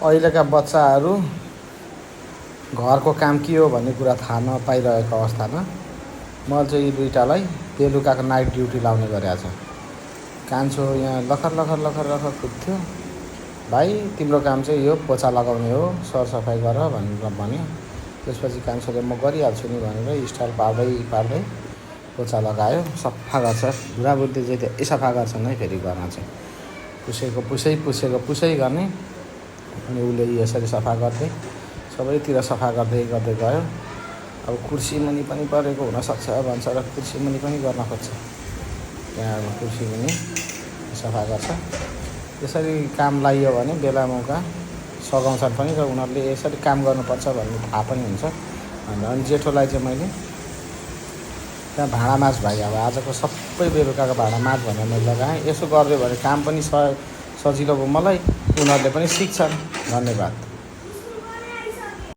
अहिलेका बच्चाहरू घरको काम के हो भन्ने कुरा थाहा नपाइरहेको अवस्थामा मैले चाहिँ यी दुईटालाई बेलुकाको नाइट ड्युटी लाउने गरेको छ। कान्छो यहाँ लखर लखर लखर लखर कुद्थ्यो, भाइ तिम्रो काम चाहिँ यो पोचा लगाउने हो, सरसफाइ गर भनेर भन्यो। त्यसपछि कान्छोले म गरिहाल्छु नि भनेर स्टाइल पार्दै पार्दै पोचा लगायो, सफा गर्छ। बुढाबुढी चाहिँ धेरै सफा गर्छन् है, फेरि गर्न चाहिँ पुसेको पुसै गर्ने। अनि उसले यसरी सफा गर्दै सबैतिर सफा गर्दै गर्दै गयो। अब कुर्सी मुनि पनि परेको हुनसक्छ भन्छ र कुर्सी मुनि पनि गर्न खोज्छ। त्यहाँ अब कुर्सी मुनि सफा गर्छ। यसरी काम लाइयो भने बेला मौका सघाउँछन् पनि र उनीहरूले यसरी काम गर्नुपर्छ भन्ने थाहा पनि हुन्छ। अनि जेठोलाई चाहिँ मैले त्यहाँ भाँडा माझ भाइ, अब आजको सबै बेलुकाको भाँडा माझ भनेर मैले लगाएँ। यसो गरिदियो भने काम पनि सजिलो भयो मलाई, उनीहरूले पनि सिक्छन्। धन्यवाद।